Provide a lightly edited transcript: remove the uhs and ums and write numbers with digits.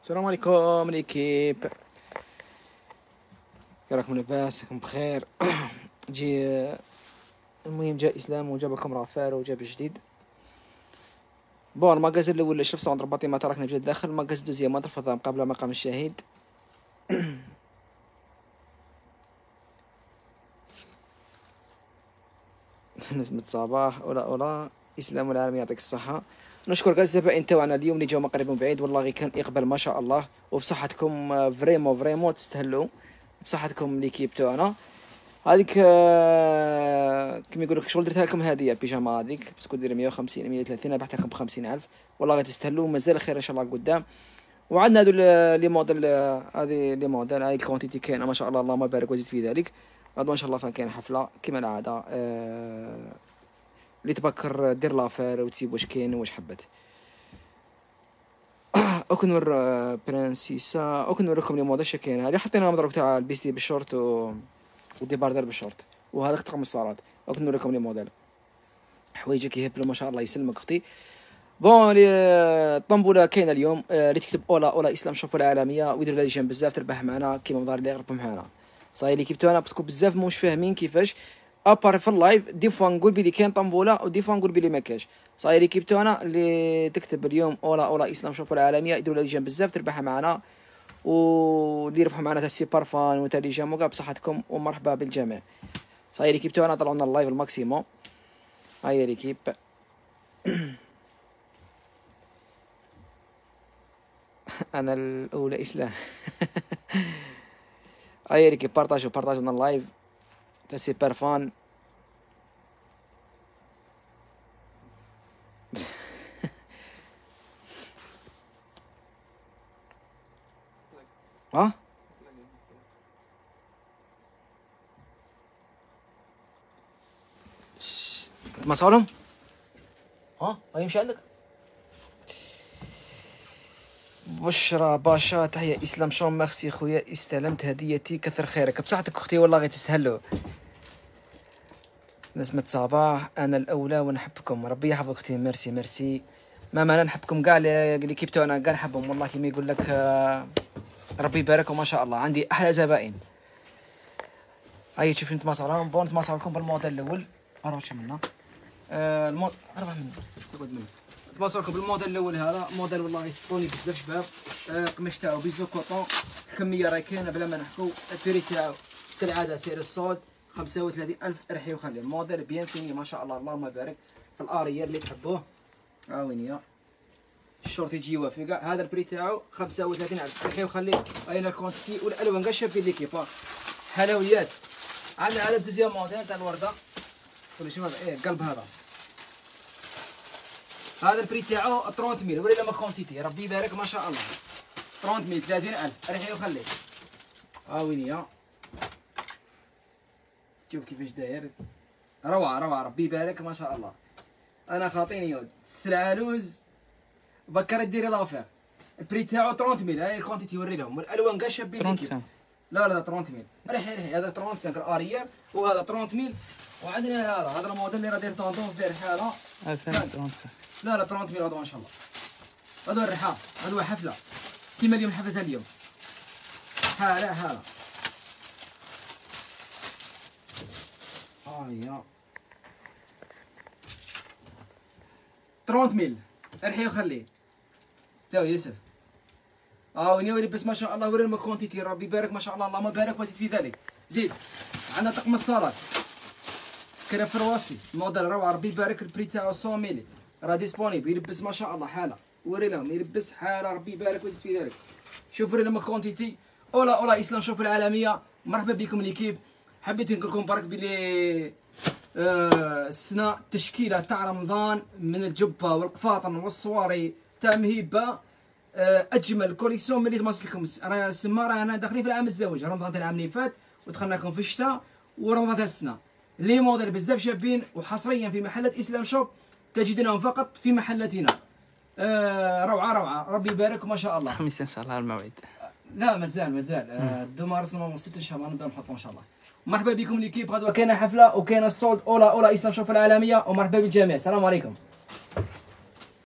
السلام عليكم ليكيب، كي راكم لاباس؟ راكم بخير؟ جي المهم جا اسلام وجاب لكم رافال وجاب جديد. بون الماغازين الاول شرف ساوند رباطي ما تركنا في الداخل. الماغازين دوزيام ما ترفض قبل مقام الشهيد. نسمة صباح ولا اسلام العالمي يعطيك الصحة. نشكر كاع الزبائن تاعنا اليوم اللي جاو من قريب ومن بعيد، والله غير كان اقبال ما شاء الله، وبصحتكم فريمون تستهلوا بصحتكم ليكيب تاعنا. هذيك كيما يقول لك شغل درتها لكم هديه بيجاما هذيك باسكو دير 150 130 ربحت لكم ب 50,000 والله غير تستهلوا مازال خير ان شاء الله قدام. وعندنا هذو لي موديل، هذه لي موديل هاي الكونتيتي كاينه ما شاء الله اللهم بارك وزيد في ذلك. هذا ان شاء الله فان كاين حفله كيما العاده، اللي تبكر دير لافير وتسيب واش كاين واش حبت. اوكنور برانسيسا اوكنوركم لي موديل كاين. هذه حطينا مضرب تاع البيستي بالشورت وديباردر بالشورت، وهذا طقم الصالات. اوكنوركم لي موديل حوايجك يهبلوا ما شاء الله يسلمك اختي. بون الطنبوله كاينه اليوم، اللي تكتب اولا اسلام شوب العالميه ويدير لها جيم بزاف تربح معنا كيما مظهر اللي يربح معنا. صاي لي كيبتو انا باسكو بزاف موش فاهمين كيفاش ابار في اللايف. دي فوا نقول بلي كاين طنبوله ودي فوا نقول بلي ما كاش. صاي لي كيبتو انا اللي تكتب اليوم اولا اسلام شوب العالميه يديروا لها جيم بزاف تربح معنا، ودير ربحوا معنا تاع سي بارفان وتاع لي جيم وكاع بصحتكم ومرحبا بالجميع. صاي لي كيبتو انا طلعنا اللايف الماكسيموم. هاي ليكيب. انا الاولى اسلام. هاي ليكيب بارطاجوا لنا اللايف تاع سي بارفان. ها ما صارهم ها ما يمشي عندك. بشرى باشا تحية اسلام شون ميرسي خويا استلمت هديتي كثر خيرك بصحتك اختي والله غير تستهلوا. نسمة صباح انا الاولى ونحبكم ربي يحفظك اختي. ميرسي ماما انا نحبكم كاع اللي كيبتو انا كاع نحبهم والله كيما يقول لك ربي يبارك وما شاء الله عندي احلى زبائن. هاي تشوف نتماصرهم بون نتماصر لكم بالموديل الاول. اروح منا المود اربع منه تقعد منه. نتماصر لكم بالموديل الاول. هذا موديل والله يسطوني بزاف شباب. قماش تاعو بيزو كوطون، الكميه راهي كاينه بلا ما نحكو. البري تاعو كالعاده سير الصود 35,000 رحي وخلي. الموديل بيان فيني ما شاء الله اللهم بارك. في الاريال اللي تحبوه عاونيه الشورت يجي يوافق. هذا البري تاعو 35,000 رحي وخلي. اين الكونتيتي والالوان كاع شابين ليكيب حلويات. عندنا هذا الدوزيام موديل تاع الورده ولا شنو هذا قلب. هذا البري تاعو 30,000 ولا ما كونتيتي ربي يبارك ما شاء الله. 30,000 30,000 ريحي وخلي. وينيا شوف كيفاش داير روعه ربي يبارك ما شاء الله. انا خاطيني يود السلعالوز بكره ديري لافير. البري تاعو 30,000 هاي الكونتيتي وري لهم والالوان كاع شابين. 35 لا 30,000 ريحي هذا 35 الاريير وهذا 30,000. وعندنا هذا الموديل اللي راه داير طوندونس داير حاله 2035. لا 30,000 هذا ما شاء الله. هذو الرحاب هذو حفله كيما اليوم حفله اليوم حاله هيا 30,000 ارحي وخليه تاو يوسف. وني ولبس ما شاء الله وري لهم كونتيتي ربي يبارك ما شاء الله اللهم بارك وزيد في ذلك. زيد عندنا طقم الصالات كريم فرواسي موديل روعه ربي يبارك. البري تاعو 100,000 راه ديسبونيبل. يلبس ما شاء الله حاله وري لهم يلبس حاله ربي يبارك ويزيد في ذلك. شوفوا لهم الكونتيتي. اولا اسلام شوب العالميه مرحبا بكم ليكيب. حبيت نقول لكم برك بلي السنه تشكيله تاع رمضان من الجبه والقفاطن والصواري تاع مهيبه. اجمل كوليكسيون ملي تماس لكم. راه السما رانا داخلين في العام الزواج. رمضان تاع العام اللي فات ودخلنا لكم في الشتاء ورمضان تاع السنه. لي موديل بزاف شابين وحصريا في محلات اسلام شوب تجدونهم فقط في محلاتنا. روعه ربي يبارك ما شاء الله. الخميس ان شاء الله الموعد. لا مازال الدومارس نورمالمون 6 ان شاء الله نبداو نحطو ان شاء الله. مرحبا بكم ليكيب. غدوه كاينه حفله وكاينه الصولد اولا اسلام شوب العالميه ومرحبا بالجميع. السلام عليكم.